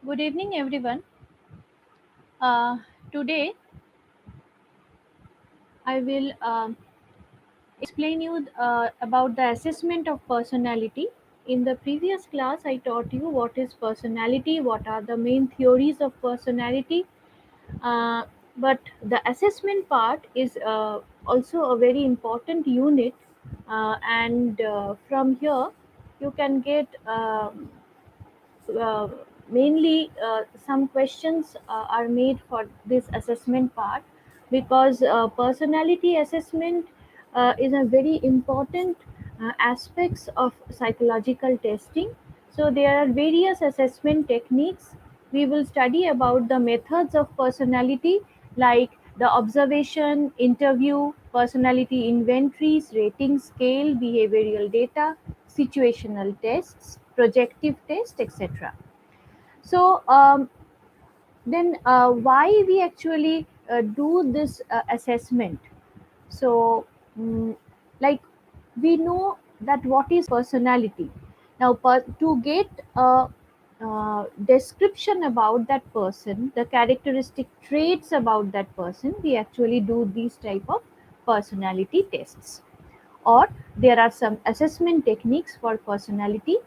Good evening, everyone. Today, I will explain you about the assessment of personality. In the previous class, I taught you what is personality, what are the main theories of personality. Uh, but the assessment part is also a very important unit, and from here, you can get uh, mainly some questions are made for this assessment part because personality assessment is a very important aspects of psychological testing. So there are various assessment techniques. We will study about the methods of personality, like the observation, interview, personality inventories, rating scale, behavioral data, situational tests, projective test, etc. So then, why we actually do this assessment? So, mm, like we know that what is personality. Now, to get a description about that person, the characteristic traits about that person, we actually do these type of personality tests, or there are some assessment techniques for personality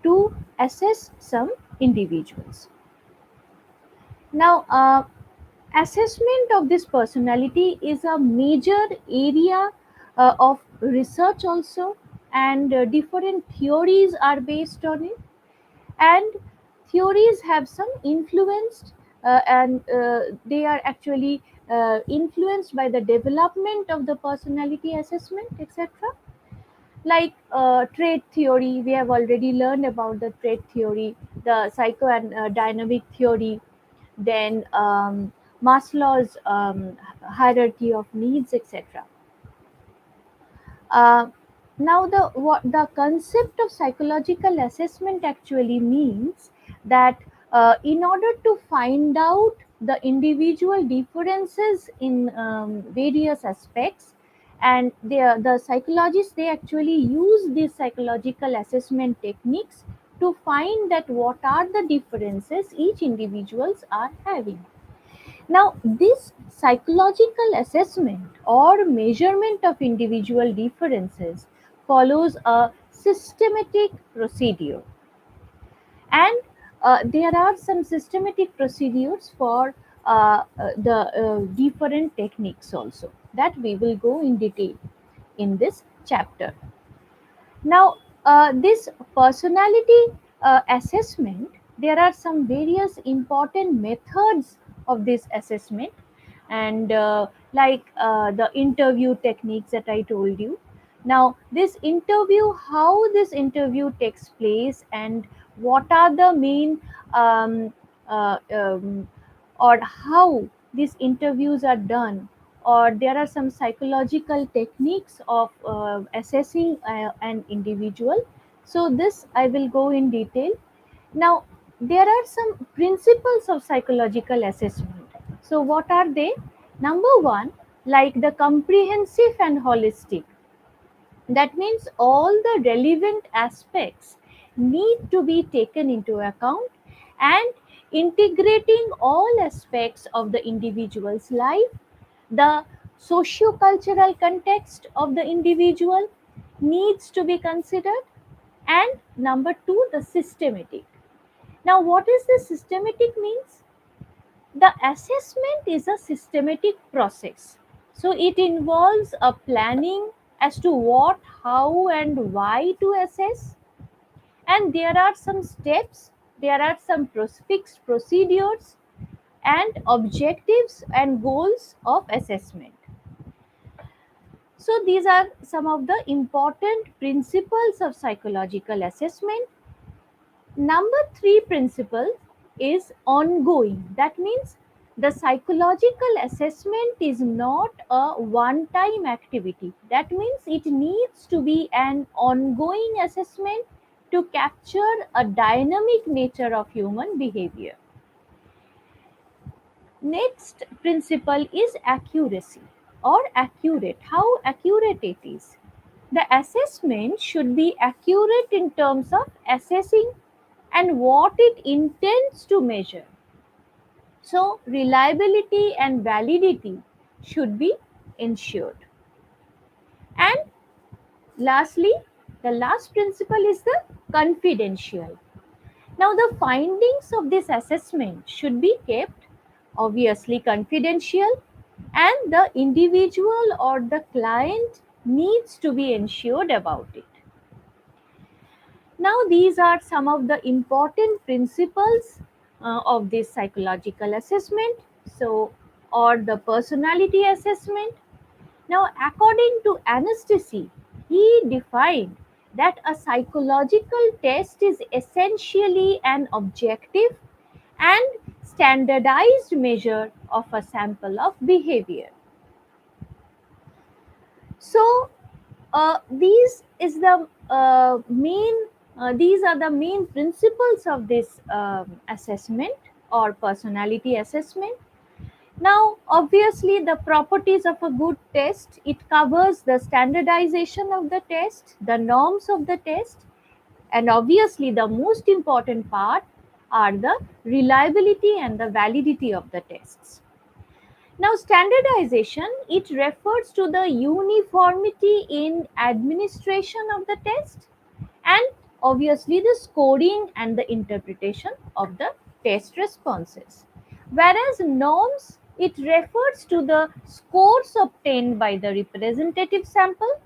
to assess some individuals. Now, assessment of this personality is a major area of research also, and different theories are based on it, and theories have some influenced, and they are actually influenced by the development of the personality assessment, etc. Like trait theory, we have already learned about the trait theory, the psycho and dynamic theory, then Maslow's hierarchy of needs, etc. Uh, Now, the concept of psychological assessment actually means that in order to find out the individual differences in various aspects, and the psychologists, they actually use these psychological assessment techniques to find that what are the differences each individuals are having. Now, this psychological assessment or measurement of individual differences follows a systematic procedure, and there are some systematic procedures for the different techniques also that we will go in detail in this chapter. Now, this personality assessment, there are some various important methods of this assessment, and the interview techniques that I told you. Now, this interview, how this interview takes place, and what are the main um, uh, um, or how these interviews are done, or there are some psychological techniques of assessing an individual. So this I will go in detail. Now, there are some principles of psychological assessment. So what are they? Number one, like the comprehensive and holistic. That means all the relevant aspects need to be taken into account, and integrating all aspects of the individual's life, the socio-cultural context of the individual needs to be considered, and number two, the systematic. Now, what is the systematic means? The assessment is a systematic process. So it involves a planning as to what, how, and why to assess. And there are some steps, there are some fixed procedures and objectives and goals of assessment. So these are some of the important principles of psychological assessment. Number three principle is ongoing. That means the psychological assessment is not a one time activity. That means it needs to be an ongoing assessment to capture a dynamic nature of human behavior. Next principle is accuracy or accurate. How accurate it is? The assessment should be accurate in terms of assessing and what it intends to measure. So, reliability and validity should be ensured. And lastly, the last principle is the confidential. Now, the findings of this assessment should be kept obviously confidential, and the individual or the client needs to be ensured about it. Now, these are some of the important principles of this psychological assessment. So, or the personality assessment. Now, according to Anastasi, he defined that a psychological test is essentially an objective and standardized measure of a sample of behavior. So, these is the main these are the main principles of this assessment or personality assessment. Now, obviously, the properties of a good test, it covers the standardization of the test, the norms of the test, and obviously the most important part are the reliability and the validity of the tests. Now, standardization, it refers to the uniformity in administration of the test, and obviously the scoring and the interpretation of the test responses. Whereas norms, it refers to the scores obtained by the representative sample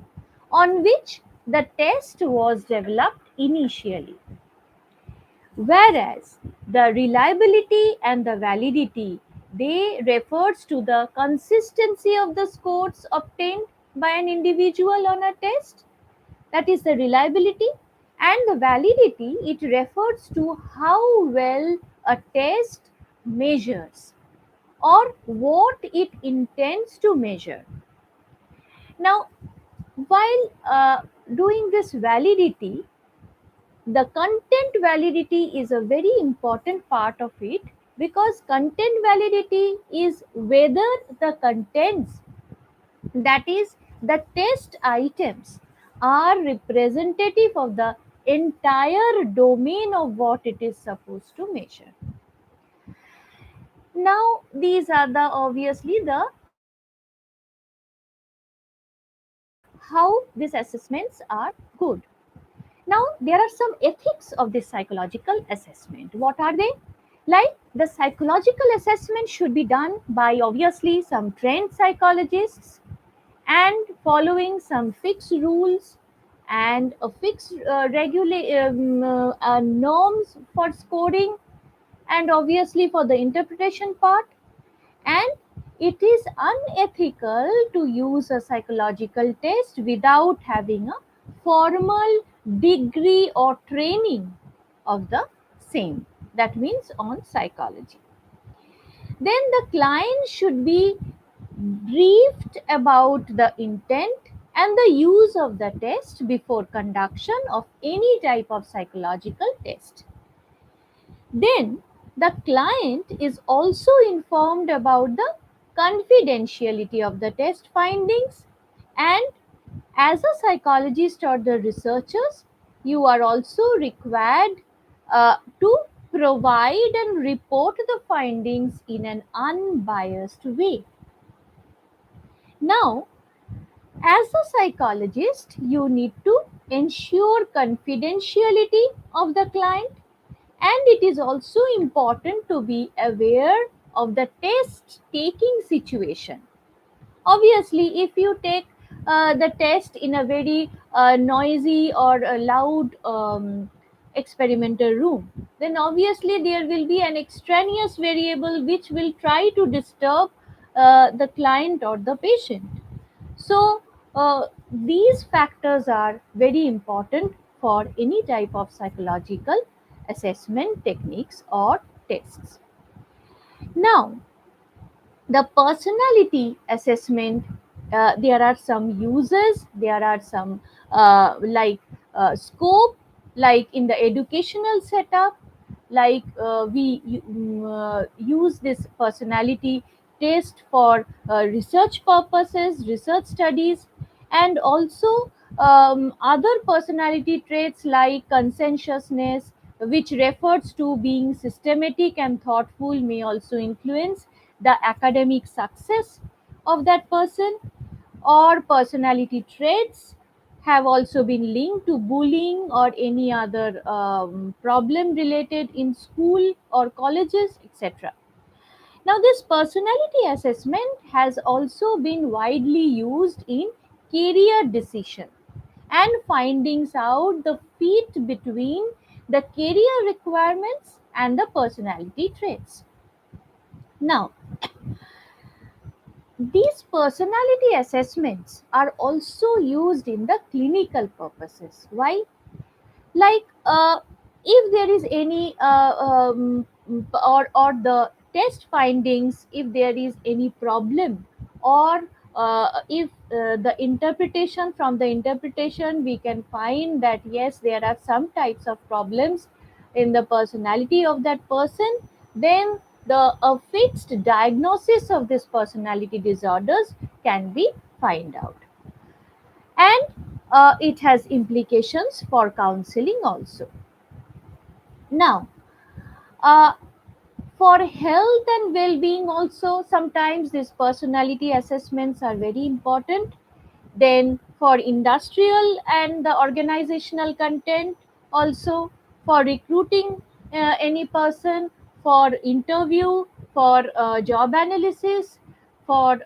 on which the test was developed initially. Whereas the reliability and the validity, they refers to the consistency of the scores obtained by an individual on a test, that is the reliability, and the validity, it refers to how well a test measures or what it intends to measure. Now, while doing this validity, the content validity is a very important part of it, because content validity is whether the contents, that is the test items, are representative of the entire domain of what it is supposed to measure. Now, these are the obviously the how these assessments are good. Now, there are some ethics of this psychological assessment. What are they? Like, the psychological assessment should be done by obviously some trained psychologists and following some fixed rules and a fixed norms for scoring, and obviously for the interpretation part. And it is unethical to use a psychological test without having a formal degree or training of the same. That means on psychology. Then the client should be briefed about the intent and the use of the test before conduction of any type of psychological test. Then the client is also informed about the confidentiality of the test findings, and as a psychologist or the researchers, you are also required to provide and report the findings in an unbiased way. Now, as a psychologist, you need to ensure confidentiality of the client, and it is also important to be aware of the test taking situation. Obviously, if you take the test in a very noisy or a loud experimental room, then obviously there will be an extraneous variable which will try to disturb the client or the patient. So, these factors are very important for any type of psychological assessment techniques or tests. Now, the personality assessment, there are some uses, there are some scope, like in the educational setup, like we use this personality test for research purposes, research studies, and also other personality traits like conscientiousness, which refers to being systematic and thoughtful, may also influence the academic success of that person. Or personality traits have also been linked to bullying or any other problem related in school or colleges, etc. Now, this personality assessment has also been widely used in career decision and findings out the fit between the career requirements and the personality traits. Now, these personality assessments are also used in the clinical purposes. Why? Like if there is any or the test findings, if there is any problem, or if the interpretation, from the interpretation we can find that yes, there are some types of problems in the personality of that person, then the a fixed diagnosis of this personality disorders can be find out. And it has implications for counseling also. Now, uh, for health and well-being also, sometimes these personality assessments are very important. Then for industrial and the organizational content, also for recruiting any person, for interview, for job analysis, for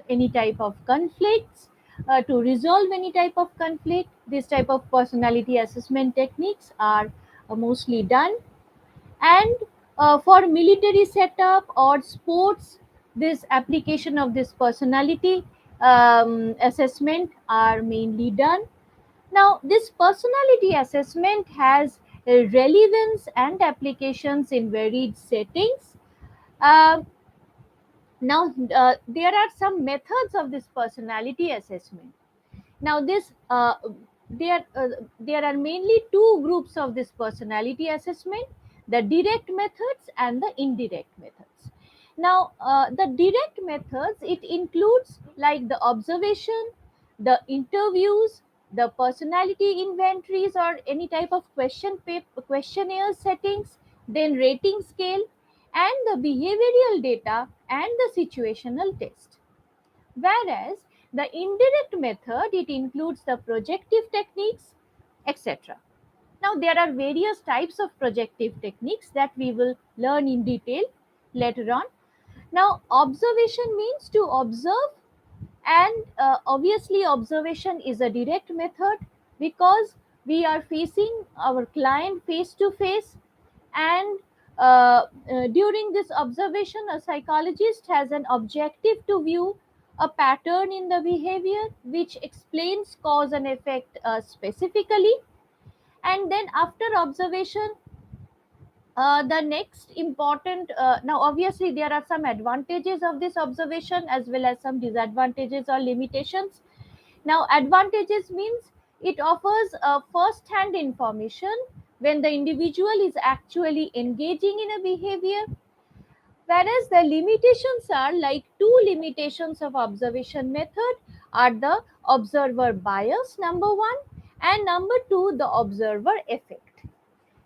any type of conflicts, to resolve any type of conflict, this type of personality assessment techniques are mostly done. And for military setup or sports, this application of this personality assessment are mainly done. Now, this personality assessment has relevance and applications in varied settings. Uh, Now, there are some methods of this personality assessment. Now, this there are mainly two groups of this personality assessment: the direct methods and the indirect methods. Now, the direct methods, it includes like the observation, the interviews, the personality inventories or any type of questionnaire settings, then rating scale, and the behavioral data and the situational test. Whereas the indirect method, it includes the projective techniques, etc. Now, there are various types of projective techniques that we will learn in detail later on. Now, observation means to observe, and obviously observation is a direct method because we are facing our client face to face. And during this observation, a psychologist has an objective to view a pattern in the behavior which explains cause and effect specifically. And then after observation, the next important, now obviously there are some advantages of this observation as well as some disadvantages or limitations. Now, advantages means it offers first hand information when the individual is actually engaging in a behavior. Whereas the limitations are like two limitations of observation method are the observer bias, number one, and number two, the observer effect.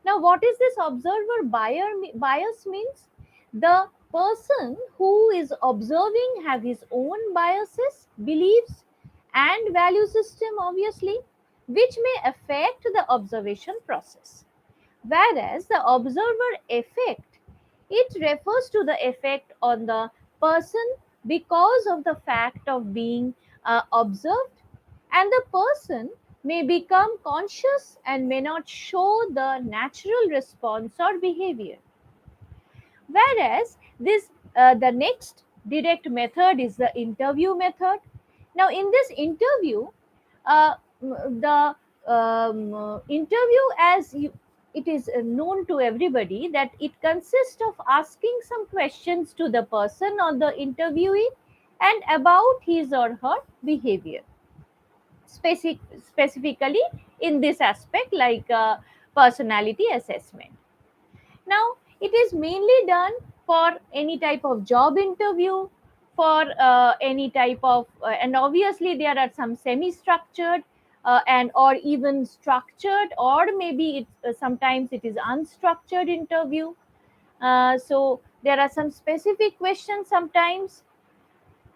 Now, what is this observer bias means? The person who is observing have his own biases, beliefs, and value system, obviously, which may affect the observation process. Whereas the observer effect, it refers to the effect on the person because of the fact of being observed, and the person may become conscious and may not show the natural response or behavior. Whereas this the next direct method is the interview method. Now, in this interview, the interview, as it is known to everybody, that it consists of asking some questions to the person or the interviewee and about his or her behavior. Specifically in this aspect, like personality assessment. Now, it is mainly done for any type of job interview, for any type of, and obviously there are some semi structured, and or even structured, or maybe sometimes it is unstructured interview. So there are some specific questions sometimes,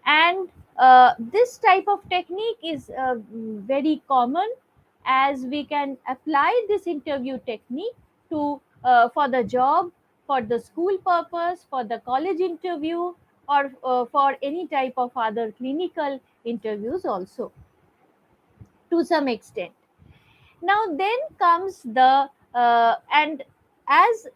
and this type of technique is very common, as we can apply this interview technique to for the job, for the school purpose, for the college interview, or for any type of other clinical interviews also, to some extent. Now then comes the and as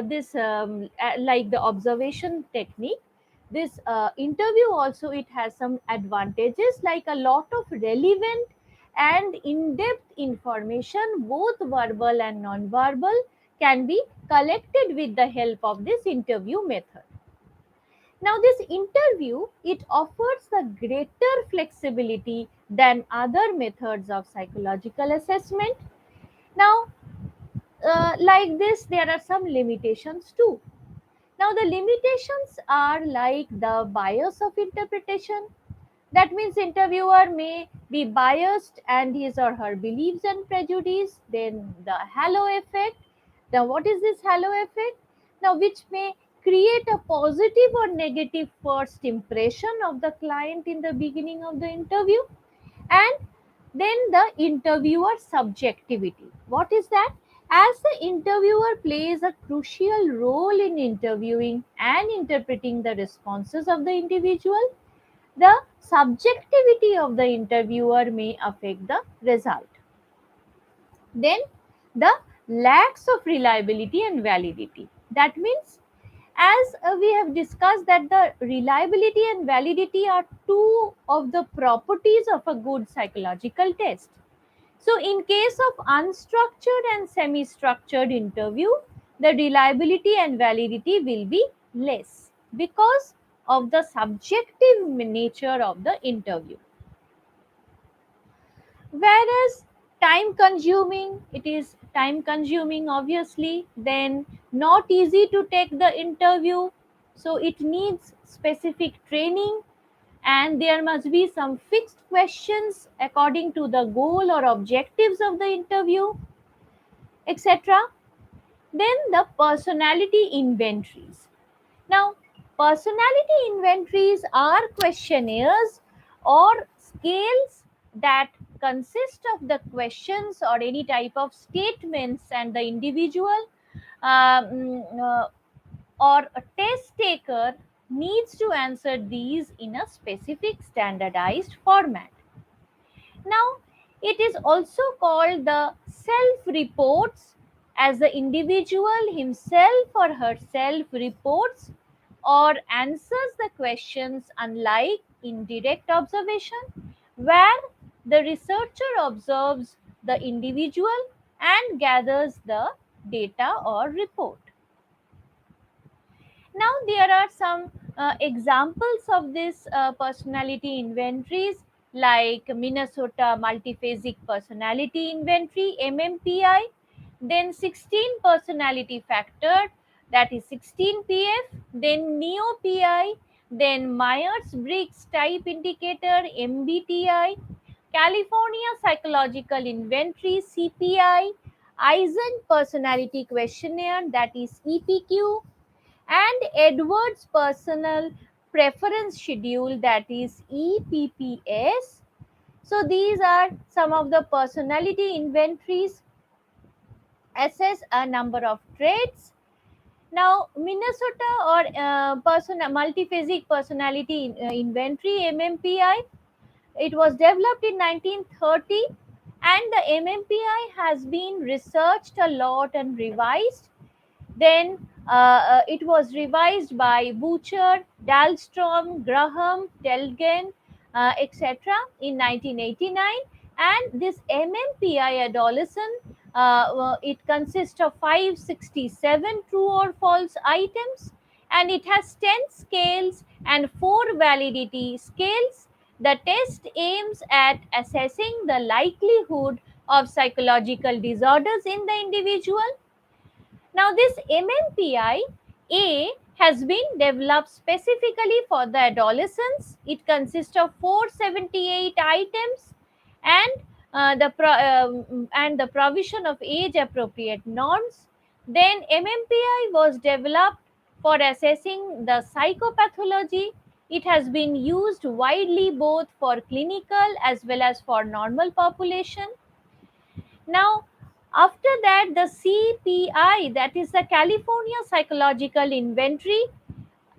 this like the observation technique, this interview also, it has some advantages, like a lot of relevant and in-depth information, both verbal and non-verbal, can be collected with the help of this interview method. Now this interview, it offers the greater flexibility than other methods of psychological assessment. Now, like this, there are some limitations too. Now, the limitations are like the bias of interpretation. That means interviewer may be biased and his or her beliefs and prejudice. Then the halo effect. Now, what is this halo effect? Now, which may create a positive or negative first impression of the client in the beginning of the interview. And then the interviewer subjectivity. What is that? As the interviewer plays a crucial role in interviewing and interpreting the responses of the individual, the subjectivity of the interviewer may affect the result. Then the lacks of reliability and validity. That means, as we have discussed, that the reliability and validity are two of the properties of a good psychological test. So in case of unstructured and semi structured interview, the reliability and validity will be less because of the subjective nature of the interview. Whereas time consuming, it is time consuming obviously, then not easy to take the interview. So it needs specific training, and there must be some fixed questions according to the goal or objectives of the interview, etc. Then the personality inventories. Now, personality inventories are questionnaires or scales that consist of the questions or any type of statements, and the individual or a test taker needs to answer these in a specific standardized format. Now, it is also called the self reports, as the individual himself or herself reports or answers the questions, unlike indirect observation, where the researcher observes the individual and gathers the data or report. Now, there are some examples of this personality inventories, like Minnesota Multiphasic Personality Inventory (MMPI), then 16 personality factor, that is 16PF, then NEO-PI, then Myers-Briggs Type Indicator (MBTI), California Psychological Inventory (CPI), Eisen Personality Questionnaire, that is EPQ, and Edwards Personal Preference Schedule, that is EPPS. So these are some of the personality inventories, assess a number of traits. Now, Minnesota or multiphasic personality inventory (MMPI), it was developed in 1930, and the MMPI has been researched a lot and revised. Then it was revised by Boucher, Dahlstrom, Graham, Telgen, etc. in 1989. And this MMPI adolescent, it consists of 567 true or false items, and it has 10 scales and 4 validity scales. The test aims at assessing the likelihood of psychological disorders in the individual. Now, this MMPI A has been developed specifically for the adolescents. It consists of 478 items, and and the provision of age appropriate norms. Then MMPI was developed for assessing the psychopathology. It has been used widely both for clinical as well as for normal population. Now, after that, the CPI, that is the California Psychological Inventory.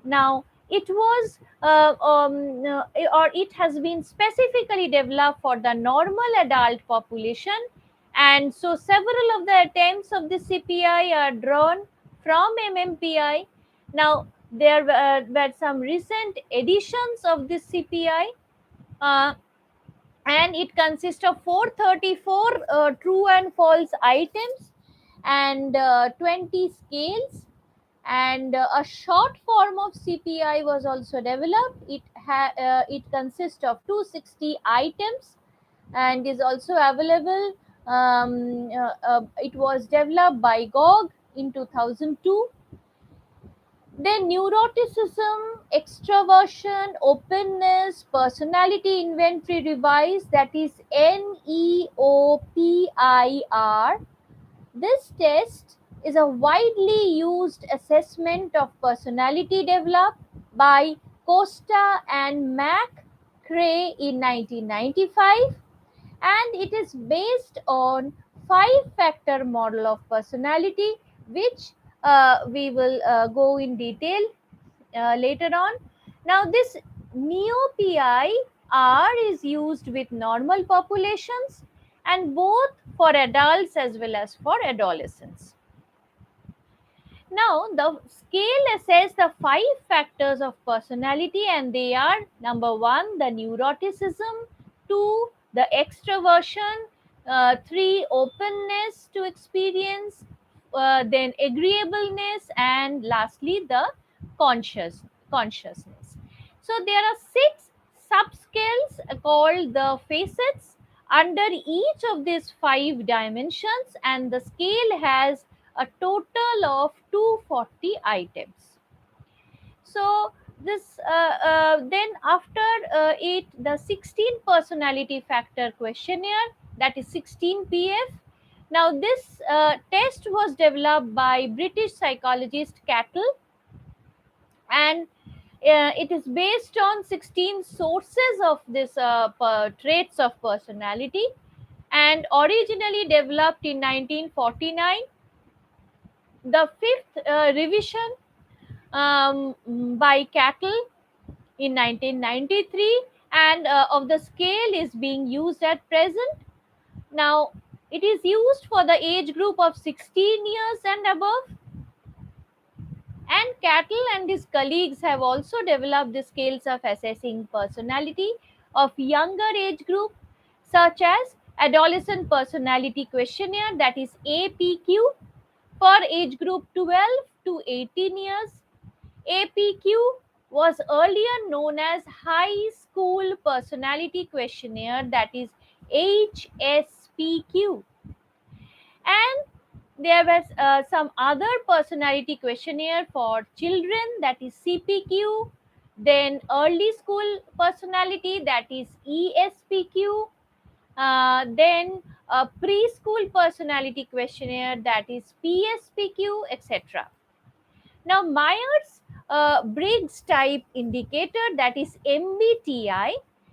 Now, it was or it has been specifically developed for the normal adult population, and so several of the attempts of the CPI are drawn from MMPI. Now, there were some recent editions of this CPI, uh, and it consists of 434 true and false items and 20 scales, and a short form of CPI was also developed. It consists of 260 items and is also available. It was developed by GOG in 2002. Then neuroticism, extroversion, openness, personality inventory revised, that is NEOPIR. This test is a widely used assessment of personality developed by Costa and Mac Cray in 1995, and it is based on five-factor model of personality, which we will go in detail later on. Now, this NEOPI-R is used with normal populations and both for adults as well as for adolescents. Now, the scale assesses the five factors of personality, and they are: number one, the neuroticism; two, the extroversion; three, openness to experience; then agreeableness; and lastly, the consciousness. So, there are six subscales called the facets under each of these five dimensions, and the scale has a total of 240 items. So this then after it, the 16 personality factor questionnaire, that is 16 PF. Now this test was developed by British psychologist Cattle, and it is based on 16 sources of this traits of personality, and originally developed in 1949. The fifth revision by Cattle in 1993, and of the scale is being used at present. Now, it is used for the age group of 16 years and above, and Cattle and his colleagues have also developed the scales of assessing personality of younger age group, such as Adolescent Personality Questionnaire, that is APQ, for age group 12 to 18 years. APQ was earlier known as High School Personality Questionnaire, that is HSPQ. And there was some other personality questionnaire for children, that is CPQ. Then early school personality, that is ESPQ. Then a preschool personality questionnaire, that is PSPQ, etc. Now, Myers Briggs type indicator, that is MBTI,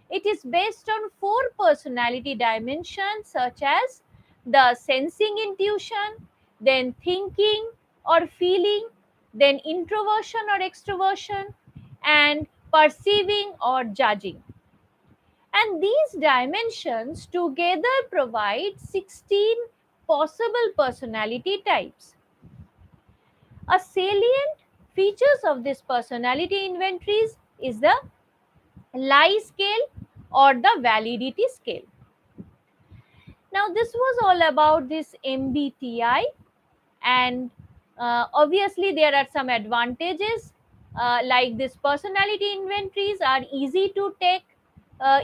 it is based on four personality dimensions such as the sensing intuition, then thinking or feeling, then introversion or extroversion, and perceiving or judging. And these dimensions together provide 16 possible personality types. A salient features of this personality inventories is the lie scale or the validity scale. Now, this was all about this MBTI, and obviously there are some advantages, like this personality inventories are easy to take,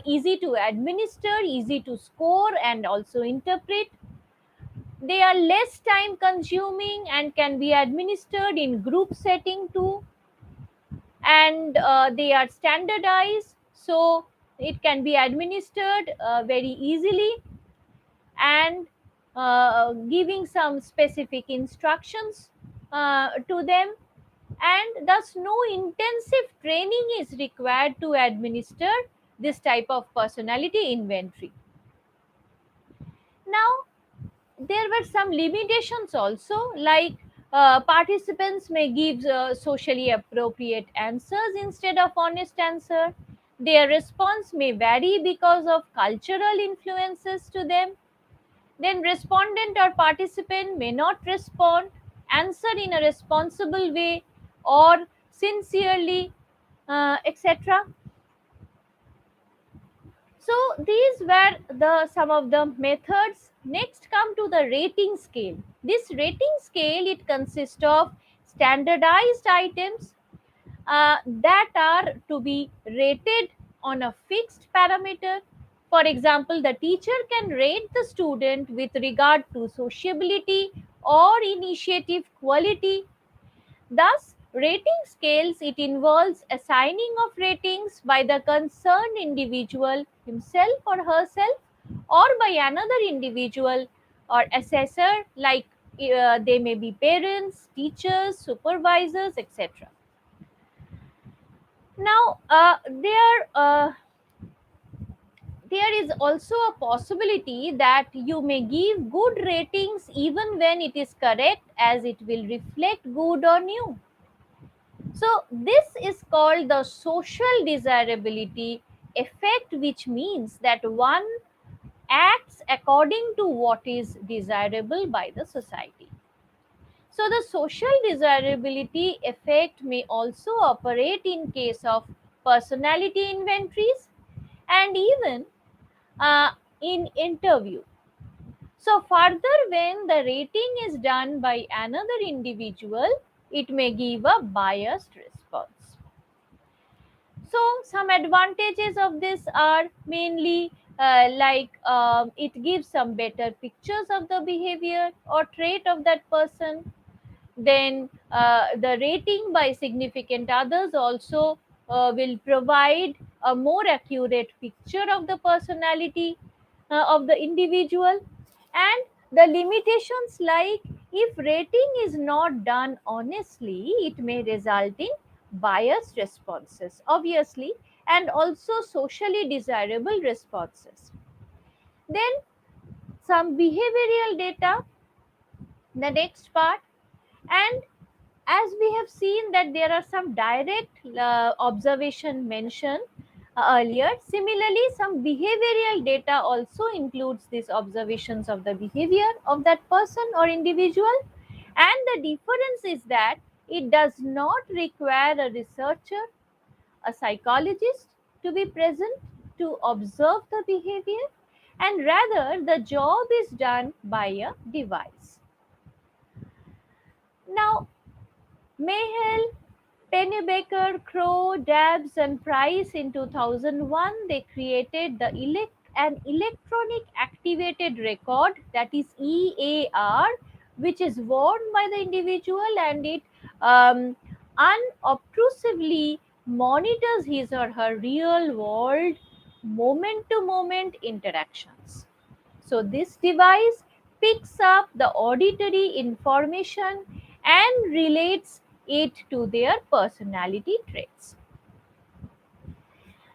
easy to administer, easy to score and also interpret. They are less time consuming and can be administered in group setting too, and they are standardized, so it can be administered very easily. and giving some specific instructions to them, and thus no intensive training is required to administer this type of personality inventory. Now, there were some limitations also, like participants may give socially appropriate answers instead of honest answer. Their response may vary because of cultural influences to them. Then respondent or participant may not respond, answer in a responsible way or sincerely, etc. So these were the some of the methods. Next come to the rating scale. This rating scale, it consists of standardized items that are to be rated on a fixed parameter. For example, the teacher can rate the student with regard to sociability or initiative quality. Thus, rating scales, it involves assigning of ratings by the concerned individual himself or herself, or by another individual or assessor, like they may be parents, teachers, supervisors, etc. Now, there is also a possibility that you may give good ratings even when it is correct, as it will reflect good on you. So, this is called the social desirability effect, which means that one acts according to what is desirable by the society. So, the social desirability effect may also operate in case of personality inventories and even in interview. So, further, when the rating is done by another individual, it may give a biased response. So, some advantages of this are mainly it gives some better pictures of the behavior or trait of that person. Then the rating by significant others also will provide a more accurate picture of the personality of the individual. And the limitations, like if rating is not done honestly, it may result in biased responses, obviously, and also socially desirable responses. Then some behavioral data, the next part. And as we have seen that there are some direct observation mentioned earlier, similarly some behavioral data also includes these observations of the behavior of that person or individual. And the difference is that it does not require a researcher, a psychologist to be present to observe the behavior, and rather the job is done by a device. Now, Mayhel, Pennebaker, Crow, Dabbs, and Price in 2001, they created an electronic activated record, that is EAR, which is worn by the individual, and it um, unobtrusively monitors his or her real world moment to moment interactions. So, this device picks up the auditory information and relates it to their personality traits.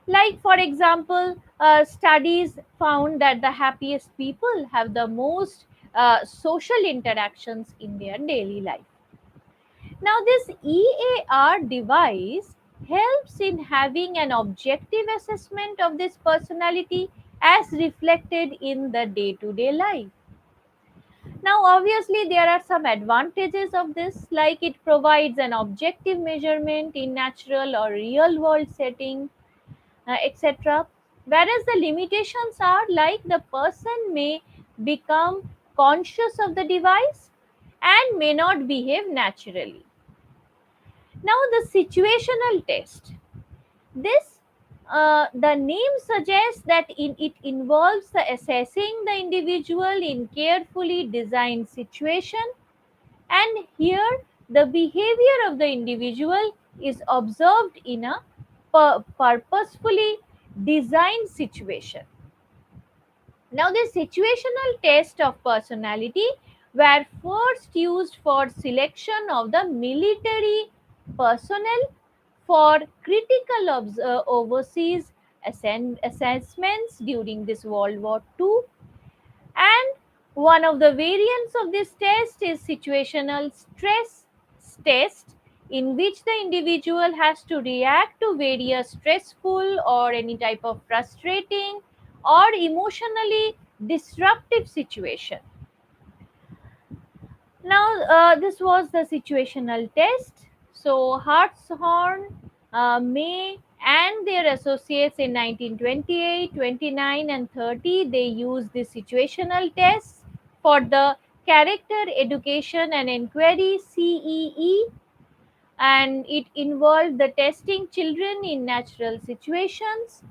Like, for example, studies found that the happiest people have the most social interactions in their daily life. Now, this EAR device helps in having an objective assessment of this personality as reflected in the day to day life. Now, obviously, there are some advantages of this, like it provides an objective measurement in natural or real world setting, etc. Whereas the limitations are like the person may become conscious of the device and may not behave naturally. Now, the situational test. This the name suggests that it involves the assessing the individual in carefully designed situation, and here the behavior of the individual is observed in a purposefully designed situation. Now, the situational tests of personality were first used for selection of the military personnel for critical overseas assessments during this World War II. And one of the variants of this test is situational stress test, in which the individual has to react to various stressful or any type of frustrating or emotionally disruptive situation. Now, this was the situational test. So, Hartshorn, May, and their associates in 1928, 29, and 30, they used the situational tests for the Character Education and Inquiry CEE, and it involved the testing children in natural situations.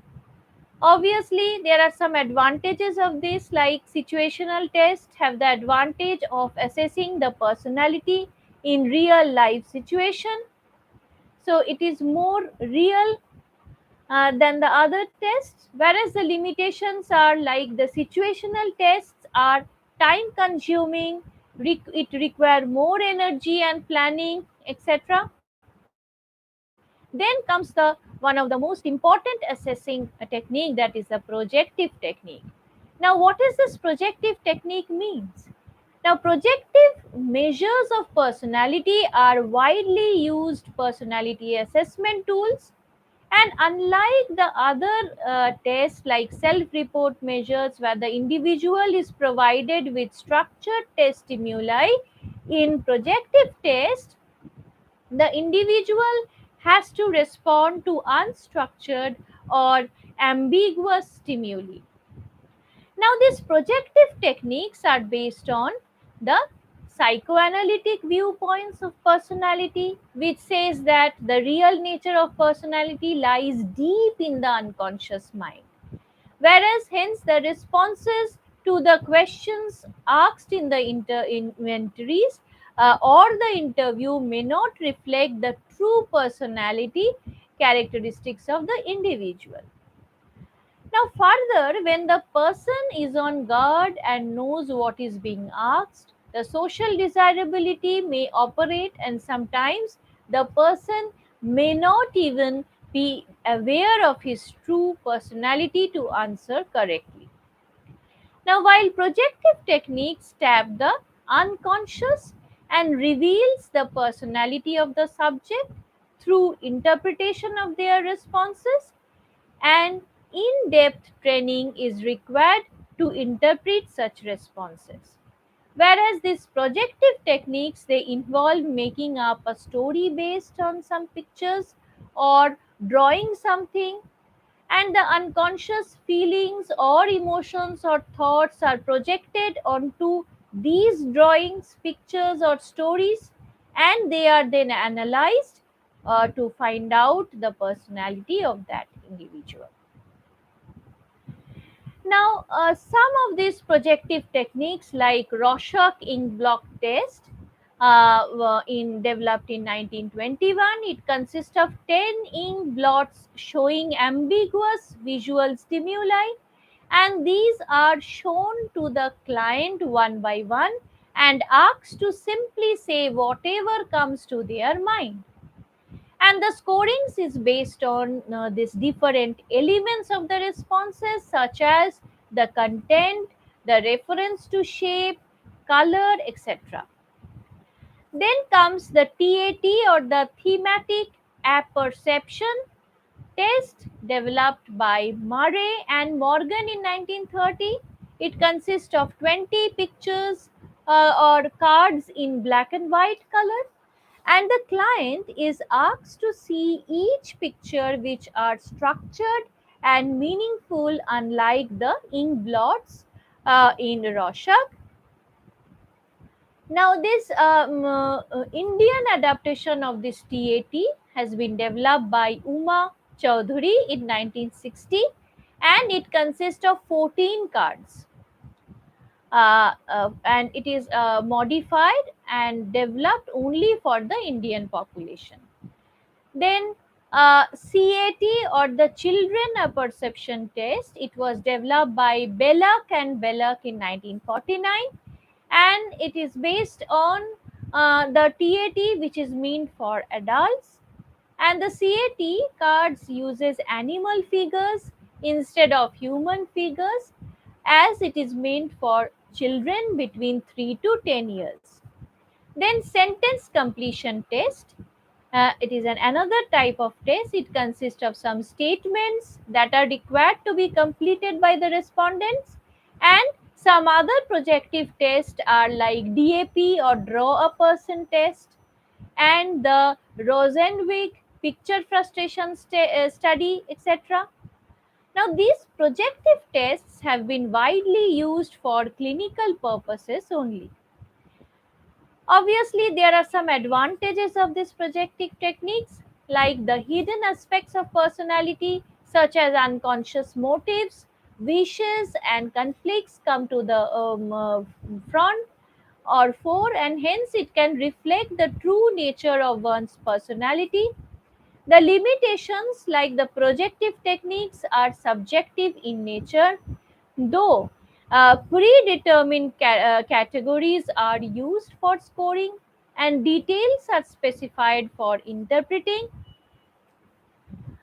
Obviously, there are some advantages of this, like situational tests have the advantage of assessing the personality in real life situation. So it is more real than the other tests, whereas the limitations are like the situational tests are time consuming, it require more energy and planning, etc. Then comes the one of the most important assessing technique, that is the projective technique. Now, what is this projective technique means? Now, projective measures of personality are widely used personality assessment tools, and unlike the other tests like self-report measures where the individual is provided with structured test stimuli, in projective test the individual has to respond to unstructured or ambiguous stimuli. Now, these projective techniques are based on the psychoanalytic viewpoints of personality, which says that the real nature of personality lies deep in the unconscious mind, whereas hence the responses to the questions asked in the inventories or the interview may not reflect the true personality characteristics of the individual. Now, further, when the person is on guard and knows what is being asked, the social desirability may operate, and sometimes the person may not even be aware of his true personality to answer correctly. Now, while projective techniques tap the unconscious and reveals the personality of the subject through interpretation of their responses, and in-depth training is required to interpret such responses. Whereas these projective techniques, they involve making up a story based on some pictures or drawing something, and the unconscious feelings or emotions or thoughts are projected onto these drawings, pictures, or stories, and they are then analyzed to find out the personality of that individual. Now, some of these projective techniques like Rorschach ink blot test were developed in 1921. It consists of 10 ink blots showing ambiguous visual stimuli, and these are shown to the client one by one and asked to simply say whatever comes to their mind. And the scorings is based on these different elements of the responses, such as the content, the reference to shape, color, etc. Then comes the TAT, or the thematic apperception test, developed by Murray and Morgan in 1930. It consists of 20 pictures or cards in black and white color, and the client is asked to see each picture, which are structured and meaningful, unlike the ink blots in Rorschach. Now, this Indian adaptation of this TAT has been developed by Uma Chaudhary in 1960, and it consists of 14 cards. And it is modified and developed only for the Indian population. Then CAT, or the Children Perception Test, it was developed by Belloc and Belloc in 1949, and it is based on the TAT, which is meant for adults, and the CAT cards uses animal figures instead of human figures, as it is meant for children between 3 to 10 years. Then sentence completion test. It is another type of test. It consists of some statements that are required to be completed by the respondents, and some other projective tests are like DAP, or draw a person test, and the Rosenwig picture frustration study, etc. Now, these projective tests have been widely used for clinical purposes only. Obviously, there are some advantages of these projective techniques, like the hidden aspects of personality, such as unconscious motives, wishes, and conflicts, come to the front or fore, and hence it can reflect the true nature of one's personality. The limitations, like the projective techniques, are subjective in nature, though predetermined categories are used for scoring and details are specified for interpreting.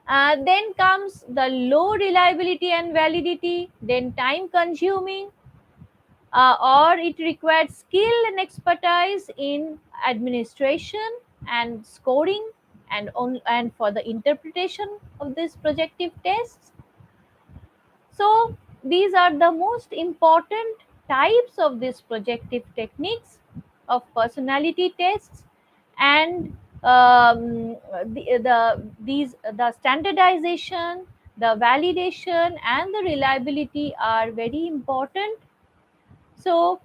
Then comes the low reliability and validity, then time consuming, or it requires skill and expertise in administration and scoring, and for the interpretation of these projective tests. So these are the most important types of these projective techniques of personality tests, and the standardization, the validation, and the reliability are very important. So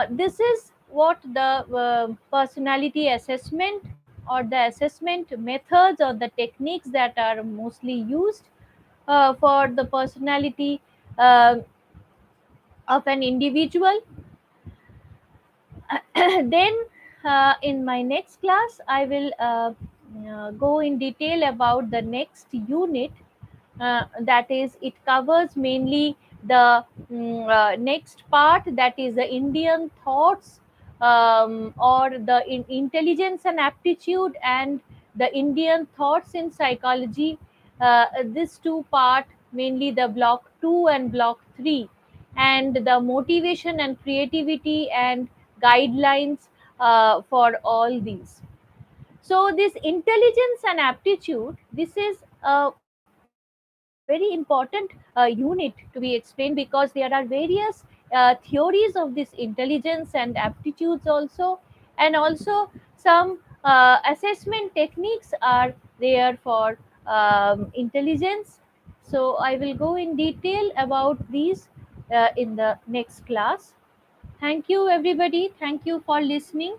this is what the personality assessment, or the assessment methods, or the techniques that are mostly used for the personality uh, of an individual. Then in my next class I will go in detail about the next unit, that is, it covers mainly the next part, that is the Indian thoughts, or the intelligence and aptitude, and the Indian thoughts in psychology. This two part, mainly the block 2 and block 3, and the motivation and creativity and guidelines for all these. So this intelligence and aptitude, this is a very important unit to be explained, because there are various theories of this intelligence and aptitudes also, and also some assessment techniques are there for intelligence. So I will go in detail about these in the next class. Thank you, everybody. Thank you for listening.